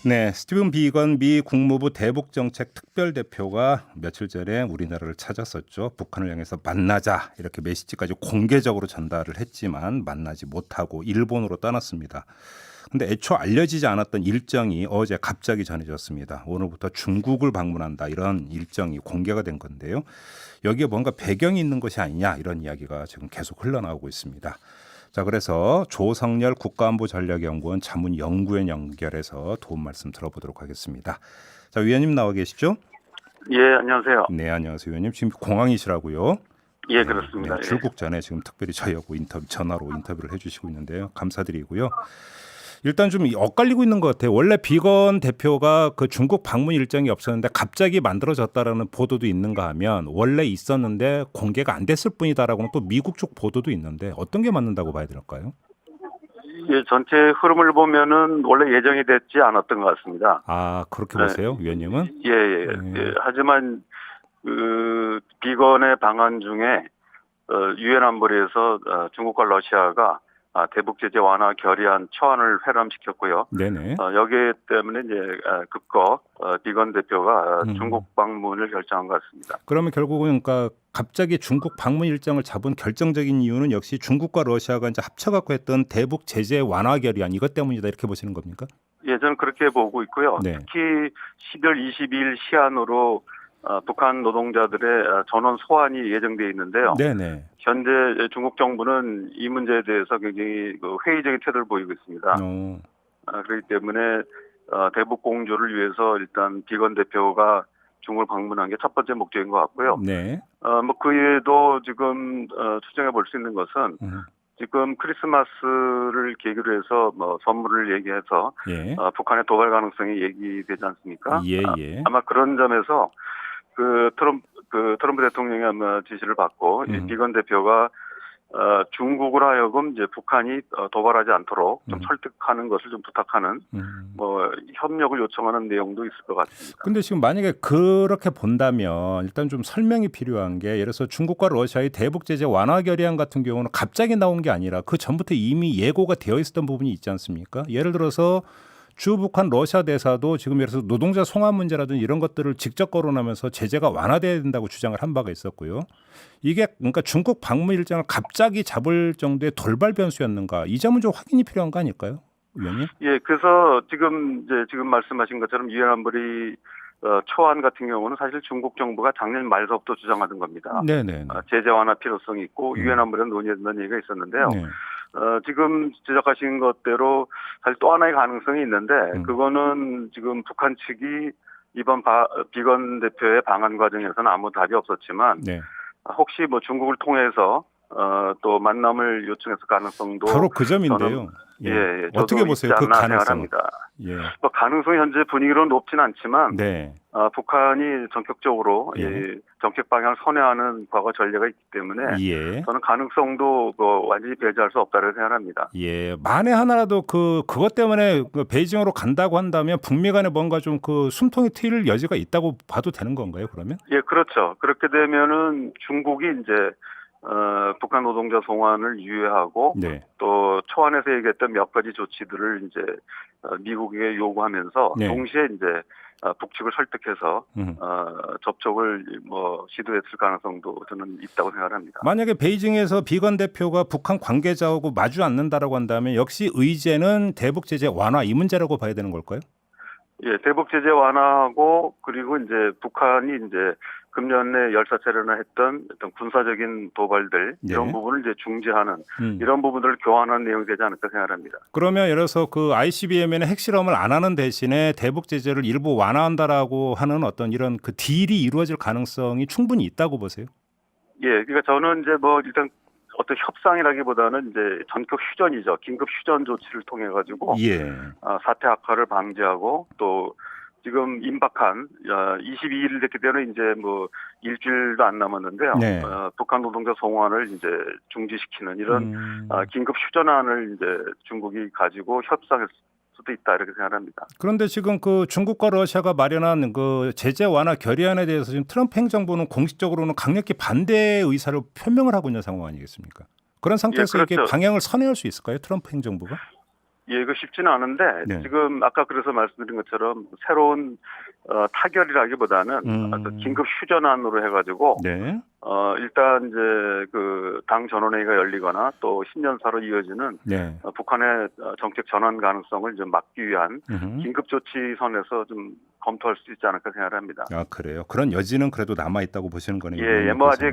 네, 스티븐 비건 미 국무부 대북정책 특별대표가 며칠 전에 우리나라를 찾았었죠. 북한을 향해서 만나자 이렇게 메시지까지 공개적으로 전달을 했지만 만나지 못하고 일본으로 떠났습니다. 근데 애초 알려지지 않았던 일정이 어제 갑자기 전해졌습니다. 오늘부터 중국을 방문한다 이런 일정이 공개가 된 건데요. 여기에 뭔가 배경이 있는 것이 아니냐 이런 이야기가 지금 계속 흘러나오고 있습니다. 자, 그래서 조성열 국가안보전략연구원 자문연구원 연결해서 도움 말씀 들어보도록 하겠습니다. 자, 위원님 나와 계시죠? 예, 안녕하세요. 네, 안녕하세요, 위원님. 지금 공항이시라고요? 예, 그렇습니다. 네, 출국 전에 지금 특별히 저희하고 전화로 인터뷰를 해주시고 있는데요. 감사드리고요. 일단 좀 엇갈리고 있는 것 같아요. 원래 비건 대표가 그 중국 방문 일정이 없었는데 갑자기 만들어졌다라는 보도도 있는가 하면 원래 있었는데 공개가 안 됐을 뿐이다라고는 또 미국 쪽 보도도 있는데 어떤 게 맞는다고 봐야 될까요? 예, 전체 흐름을 보면은 원래 예정이 됐지 않았던 것 같습니다. 아, 그렇게 보세요, 위원님은? 예, 예. 예. 하지만 그 비건의 방안 중에 유엔 안보리에서 중국과 러시아가 대북 제재 완화 결의안 초안을 회람시켰고요. 네네. 여기에 때문에 이제 급거 비건 대표가 중국 방문을 결정한 것 같습니다. 그러면 결국은 그러니까 갑자기 중국 방문 일정을 잡은 결정적인 이유는 역시 중국과 러시아가 이제 합쳐갖고 했던 대북 제재 완화 결의안 이것 때문이다 이렇게 보시는 겁니까? 예, 저는 그렇게 보고 있고요. 네. 특히 12월 22일 시한으로 북한 노동자들의 전원 소환이 예정돼 있는데요. 네네. 현재 중국 정부는 이 문제에 대해서 굉장히 회의적인 태도를 보이고 있습니다. 그렇기 때문에 대북 공조를 위해서 일단 비건 대표가 중국을 방문한 게 첫 번째 목적인 것 같고요. 네. 뭐 그 외에도 지금 추정해 볼 수 있는 것은 지금 크리스마스를 계기로 해서 뭐 선물을 얘기해서 예. 북한의 도발 가능성이 얘기되지 않습니까? 예, 예. 아마 그런 점에서 트럼프 대통령이 아마 지시를 받고 이 비건 대표가 중국으로 하여금 이제 북한이 도발하지 않도록 좀 설득하는 것을 좀 부탁하는 뭐 협력을 요청하는 내용도 있을 것 같습니다. 근데 지금 만약에 그렇게 본다면 일단 좀 설명이 필요한 게 예를 들어서 중국과 러시아의 대북 제재 완화 결의안 같은 경우는 갑자기 나온 게 아니라 그 전부터 이미 예고가 되어 있었던 부분이 있지 않습니까? 예를 들어서 주북한 러시아 대사도 지금 예를 들어서 노동자 송환 문제라든지 이런 것들을 직접 거론하면서 제재가 완화돼야 된다고 주장을 한 바가 있었고요. 이게 그러니까 중국 방문 일정을 갑자기 잡을 정도의 돌발 변수였는가? 이 점은 좀 확인이 필요한 거 아닐까요, 위원님? 예, 그래서 지금 말씀하신 것처럼 유엔 안보리 초안 같은 경우는 사실 중국 정부가 작년 말서부터 주장하던 겁니다. 네네. 제재 완화 필요성이 있고 유엔 안보리는 논의했던 얘기가 있었는데요. 네. 지금 지적하신 것대로 사실 또 하나의 가능성이 있는데 그거는 지금 북한 측이 이번 비건 대표의 방한 과정에서는 아무 답이 없었지만 네. 혹시 뭐 중국을 통해서 또 만남을 요청했을 가능성도 바로 그 점인데요. 저는, 예, 어떻게 보세요? 그 가능성? 예. 뭐 가능성이 현재 분위기로는 높진 않지만 네. 북한이 전격적으로 예. 정책 방향을 선회하는 과거 전례가 있기 때문에 예. 저는 가능성도 완전히 배제할 수 없다고 생각합니다. 예, 만에 하나라도 그것 때문에 베이징으로 간다고 한다면 북미 간에 뭔가 좀 그 숨통이 트일 여지가 있다고 봐도 되는 건가요, 그러면? 예, 그렇죠. 그렇게 되면은 중국이 이제 북한 노동자 송환을 유예하고 네. 또 초안에서 얘기했던 몇 가지 조치들을 이제 미국에게 요구하면서 네. 동시에 이제 북측을 설득해서 접촉을 뭐 시도했을 가능성도 저는 있다고 생각합니다. 만약에 베이징에서 비건 대표가 북한 관계자하고 마주 않는다라고 한다면 역시 의제는 대북 제재 완화 이 문제라고 봐야 되는 걸까요? 예, 대북 제재 완화하고 그리고 이제 북한이 이제 금년에 열사 차례나 했던 어떤 군사적인 도발들 이런 부분을 이제 중지하는 이런 부분들을 교환하는 내용이 되지 않을까 생각합니다. 그러면 예를 들어서 그 ICBM에는 핵실험을 안 하는 대신에 대북 제재를 일부 완화한다라고 하는 어떤 이런 그 딜이 이루어질 가능성이 충분히 있다고 보세요? 예, 그러니까 저는 이제 뭐 일단 어떤 협상이라기보다는 이제 전격 휴전이죠. 긴급 휴전 조치를 통해 가지고 사태 악화를 방지하고 또 지금 임박한 22일 됐기 때문에 이제 뭐 일주일도 안 남았는데요. 네. 북한 노동자 송환을 이제 중지시키는 이런 긴급 휴전안을 이제 중국이 가지고 협상할 수도 있다 이렇게 생각합니다. 그런데 지금 그 중국과 러시아가 마련한 그 제재 완화 결의안에 대해서 지금 트럼프 행정부는 공식적으로는 강력히 반대 의사를 표명을 하고 있는 상황 아니겠습니까? 그런 상태에서 예, 그렇죠. 이게 방향을 선회할 수 있을까요? 트럼프 행정부가? 예, 그 쉽지는 않은데 네. 지금 아까 그래서 말씀드린 것처럼 새로운 타결이라기보다는 어떤 긴급 휴전안으로 해가지고 네. 일단 이제 그 당 전원회의가 열리거나 또 10년사로 이어지는 네. 북한의 정책 전환 가능성을 좀 막기 위한 긴급 조치 선에서 좀 검토할 수 있지 않을까 생각합니다. 아, 그래요. 그런 여지는 그래도 남아 있다고 보시는 거네요. 예, 뭐 아직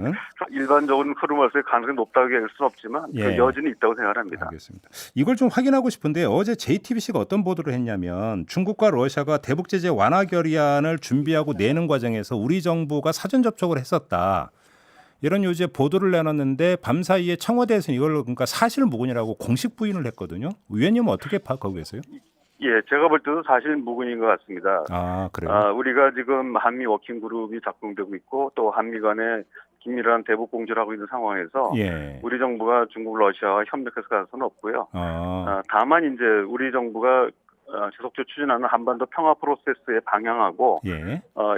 일반적인 흐름으로서의 가능성이 높다고 얘기할 수는 없지만 그 여지는 있다고 생각합니다. 알겠습니다. 이걸 좀 확인하고 싶은데 어제 JTBC가 어떤 보도를 했냐면 중국과 러시아가 대북 제재 완화 결의안을 준비하고 내는 과정에서 우리 정부가 사전 접촉을 했었다. 이런 요지의 보도를 내놨는데 밤사이에 청와대에서는 이걸 그러니까 사실무근이라고 공식 부인을 했거든요. 위원님은 어떻게 파악하고 계세요? 예, 제가 볼 때도 사실 무근인 것 같습니다. 아, 그래요? 우리가 지금 한미 워킹그룹이 작동되고 있고 또 한미 간에 긴밀한 대북 공조를 하고 있는 상황에서 우리 정부가 중국, 러시아와 협력해서 갈 수는 없고요. 다만 이제 우리 정부가 지속적으로 추진하는 한반도 평화 프로세스에 방향하고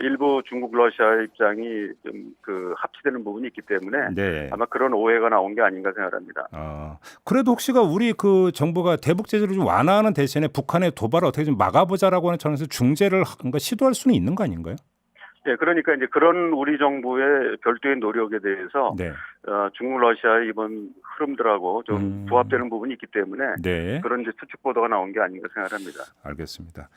일부 중국, 러시아의 입장이 좀 그 합치되는 부분이 있기 때문에 아마 그런 오해가 나온 게 아닌가 생각합니다. 그래도 혹시가 우리 그 정부가 대북 제재를 좀 완화하는 대신에 북한의 도발을 어떻게 좀 막아보자라고 하는 차원에서 중재를 뭔가 시도할 수는 있는 거 아닌가요? 네, 그러니까 이제 그런 우리 정부의 별도의 노력에 대해서 중국, 러시아의 이번 흐름들하고 좀 부합되는 부분이 있기 때문에 그런 이제 추측 보도가 나온 게 아닌가 생각합니다. 알겠습니다.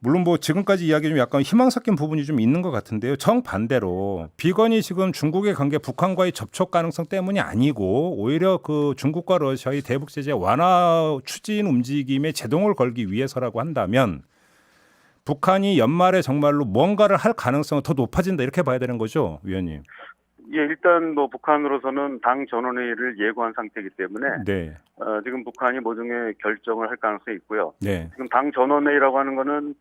물론 뭐 지금까지 이야기 좀 약간 희망 섞인 부분이 좀 있는 것 같은데요. 정반대로 비건이 지금 중국의 관계 북한과의 접촉 가능성 때문이 아니고 오히려 그 중국과 러시아의 대북 제재 완화 추진 움직임에 제동을 걸기 위해서라고 한다면 북한이 연말에 정말로 뭔가를 할 가능성은 더 높아진다 이렇게 봐야 되는 거죠, 위원님? 예, 일단 뭐 북한으로서는 당 전원회의를 예고한 상태이기 때문에 지금 북한이 모종의 결정을 할 가능성이 있고요. 지금 당 전원회의라고 하는 거는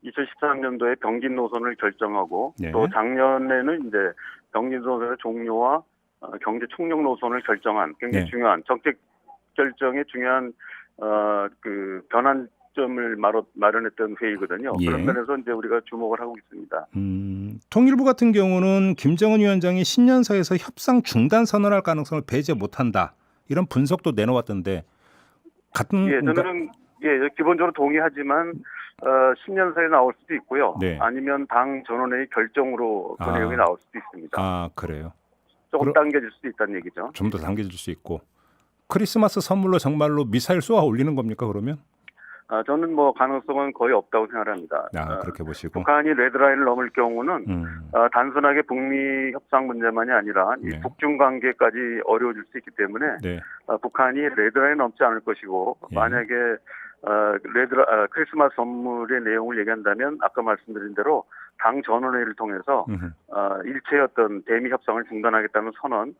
2013년도에 병진 노선을 결정하고 또 작년에는 이제 병진 노선의 종료와 경제 총력 노선을 결정한 굉장히 중요한 정책 결정에 중요한 그 변환점을 마련했던 회의거든요. 그런 면에서 이제 우리가 주목을 하고 있습니다. 통일부 같은 경우는 김정은 위원장이 신년사에서 협상 중단 선언할 가능성을 배제 못한다 이런 분석도 내놓았던데 같은 저는 기본적으로 동의하지만 신년사에 나올 수도 있고요. 아니면 당 전원회의 결정으로 그 내용이 나올 수도 있습니다. 아, 그래요. 조금 당겨질 수도 있다는 얘기죠. 좀 더 당겨질 수 있고 크리스마스 선물로 정말로 미사일 쏘아 올리는 겁니까 그러면? 저는 뭐 가능성은 거의 없다고 생각합니다. 그렇게 보시고 북한이 레드라인을 넘을 경우는 단순하게 북미 협상 문제만이 아니라 이 북중 관계까지 어려워질 수 있기 때문에 북한이 레드라인을 넘지 않을 것이고 만약에 크리스마스 선물의 내용을 얘기한다면 아까 말씀드린 대로 당 전원회의를 통해서 일체의 어떤 대미 협상을 중단하겠다는 선언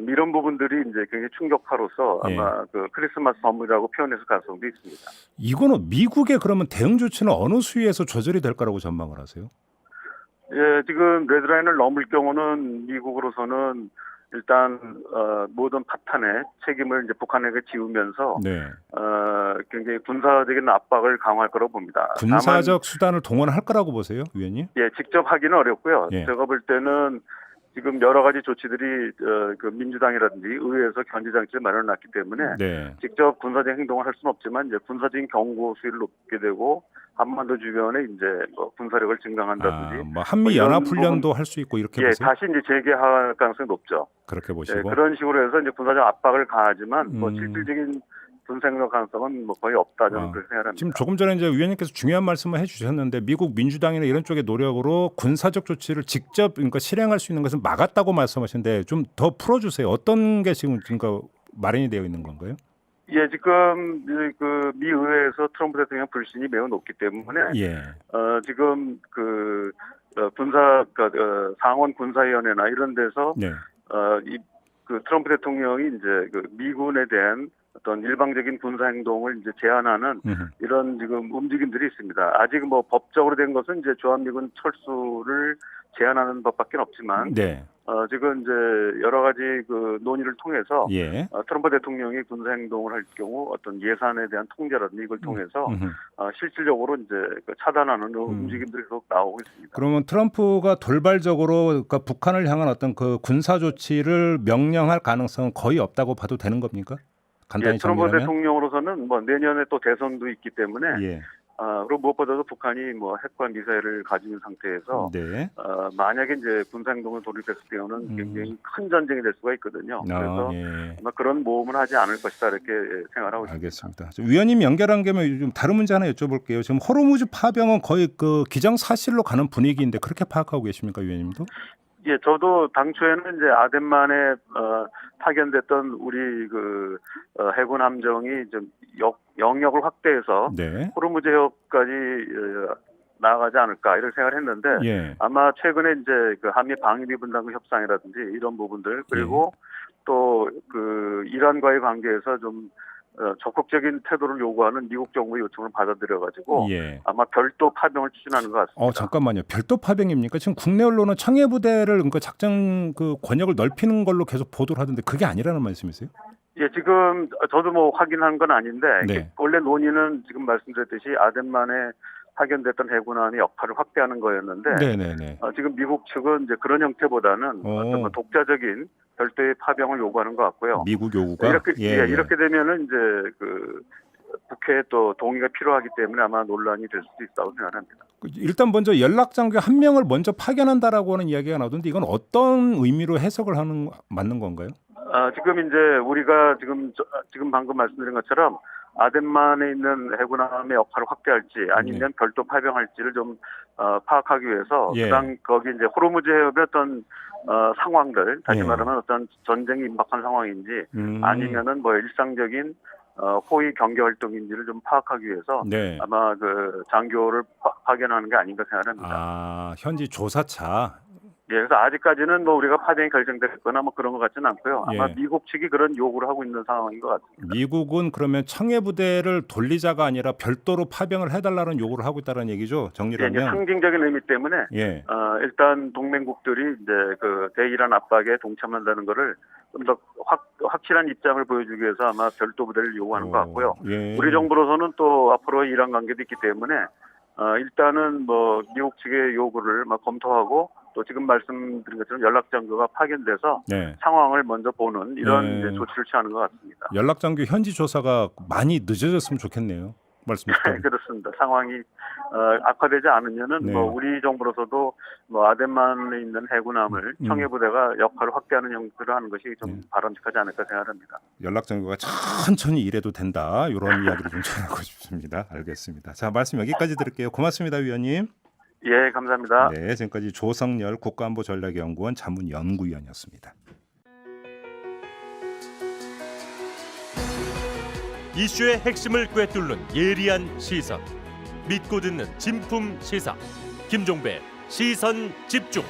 이런 부분들이 이제 굉장히 충격파로서 아마 그 크리스마스 선물이라고 표현해서 가능성도 있습니다. 이거는 미국의 그러면 대응 조치는 어느 수위에서 조절이 될 거라고 전망을 하세요? 예, 지금 레드라인을 넘을 경우는 미국으로서는 일단 모든 파탄의 책임을 이제 북한에게 지우면서 굉장히 군사적인 압박을 강화할 거라고 봅니다. 군사적 수단을 동원할 거라고 보세요, 위원님? 예, 직접 하기는 어렵고요. 제가 볼 때는 지금 여러 가지 조치들이 그 민주당이라든지 의회에서 견제 장치를 마련해놨기 때문에 직접 군사적 행동을 할 수는 없지만 이제 군사적인 경고 수위를 높게 되고 한반도 주변에 이제 뭐 군사력을 증강한다든지 뭐 한미 연합 훈련도 할 수 있고 이렇게 보세요. 다시 이제 재개할 가능성이 높죠. 그렇게 보시고 그런 식으로 해서 이제 군사적 압박을 가하지만 뭐 실질적인 군사행동 가능성은 뭐 거의 없다 저는 그렇게 생각합니다. 지금 조금 전에 이제 위원님께서 중요한 말씀을 해주셨는데 미국 민주당이나 이런 쪽의 노력으로 군사적 조치를 직접 그러니까 실행할 수 있는 것을 막았다고 말씀하시는데 좀 더 풀어주세요. 어떤 게 지금 그러니까 마련이 되어 있는 건가요? 예, 지금 그 미 의회에서 트럼프 대통령 불신이 매우 높기 때문에 지금 그 상원 군사위원회나 이런 데서 그 트럼프 대통령이 이제 그 미군에 대한 어떤 일방적인 군사 행동을 이제 제한하는 이런 지금 움직임들이 있습니다. 아직 뭐 법적으로 된 것은 이제 주한미군 철수를 제한하는 법밖에 없지만 지금 이제 여러 가지 그 논의를 통해서 트럼프 대통령이 군사 행동을 할 경우 어떤 예산에 대한 통제라든지 이걸 통해서 실질적으로 이제 그 차단하는 움직임들이 계속 나오고 있습니다. 그러면 트럼프가 돌발적으로 그러니까 북한을 향한 어떤 그 군사 조치를 명령할 가능성은 거의 없다고 봐도 되는 겁니까? 간단히 트럼프 정리하면 대통령으로서는 뭐 내년에 또 대선도 있기 때문에 예. 그리고 무엇보다도 북한이 뭐 핵과 미사일을 가진 상태에서 네. 만약에 이제 군사행동을 돌입했을 때는 굉장히 큰 전쟁이 될 수가 있거든요. 그래서 예. 아마 그런 모험을 하지 않을 것이다 이렇게 생각하고 있습니다. 알겠습니다. 위원님 연결한 김에 좀 다른 문제 하나 여쭤볼게요. 지금 호르무즈 파병은 거의 그 기정사실로 가는 분위기인데 그렇게 파악하고 계십니까, 위원님도? 예, 저도 당초에는 이제 아덴만에 파견됐던 우리 그 해군 함정이 좀 영역을 확대해서 네. 호르무즈 해협까지 나아가지 않을까 이렇게 생각을 했는데 예. 아마 최근에 이제 그 한미 방위비 분담금 협상이라든지 이런 부분들 그리고 또 그 이란과의 관계에서 좀 적극적인 태도를 요구하는 미국 정부의 요청을 받아들여가지고 예. 아마 별도 파병을 추진하는 것 같습니다. 잠깐만요. 별도 파병입니까? 지금 국내 언론은 청해부대를 그러니까 작전 그 권역을 넓히는 걸로 계속 보도를 하던데 그게 아니라는 말씀이세요? 예, 지금 저도 뭐 확인한 건 아닌데 네. 원래 논의는 지금 말씀드렸듯이 아덴만에 파견됐던 해군함의 역할을 확대하는 거였는데 네네네. 지금 미국 측은 이제 그런 형태보다는 어떤 뭐 독자적인 별도의 파병을 요구하는 것 같고요. 미국 요구가 이렇게 이렇게 되면은 이제 그 국회에 또 동의가 필요하기 때문에 아마 논란이 될 수도 있다고 생각합니다. 일단 먼저 연락장교 한 명을 먼저 파견한다라고 하는 이야기가 나오던데 이건 어떤 의미로 해석을 하는 맞는 건가요? 지금 이제 우리가 지금 방금 말씀드린 것처럼 아덴만에 있는 해군함의 역할을 확대할지 아니면 별도 파병할지를 좀 파악하기 위해서 거기 이제 호르무즈 해협의 어떤 상황들 다시 말하면 어떤 전쟁이 임박한 상황인지 아니면은 뭐 일상적인 호위 경계 활동인지를 좀 파악하기 위해서 아마 그 장교를 파견하는 게 아닌가 생각합니다. 현지 조사차. 예, 그래서 아직까지는 뭐 우리가 파병이 결정됐거나 뭐 그런 것 같지는 않고요. 아마 미국 측이 그런 요구를 하고 있는 상황인 것 같습니다. 미국은 그러면 청해부대를 돌리자가 아니라 별도로 파병을 해달라는 요구를 하고 있다는 얘기죠. 정리를 하면. 상징적인 의미 때문에 일단 동맹국들이 이제 그 대이란 압박에 동참한다는 거를 좀 더 확실한 입장을 보여주기 위해서 아마 별도 부대를 요구하는 것 같고요. 우리 정부로서는 또 앞으로 이란 관계도 있기 때문에 일단은 뭐 미국 측의 요구를 막 검토하고 또 지금 말씀드린 것처럼 연락장교가 파견돼서 상황을 먼저 보는 이런 이제 조치를 취하는 것 같습니다. 연락장교 현지 조사가 많이 늦어졌으면 좋겠네요. 말씀하셨던. 그렇습니다. 상황이 악화되지 않으면은 뭐 우리 정부로서도 뭐 아덴만에 있는 해군함을 청해부대가 역할을 확대하는 형태로 하는 것이 좀 바람직하지 않을까 생각합니다. 연락장교가 천천히 일해도 된다. 이런 이야기를 좀 전하고 싶습니다. 알겠습니다. 자, 말씀 여기까지 드릴게요. 고맙습니다, 위원님. 예, 감사합니다. 네, 지금까지 조성열 국가안보전략연구원 자문연구위원이었습니다. 이슈의 핵심을 꿰뚫는 예리한 시선, 믿고 듣는 진품 시사, 김종배 시선 집중.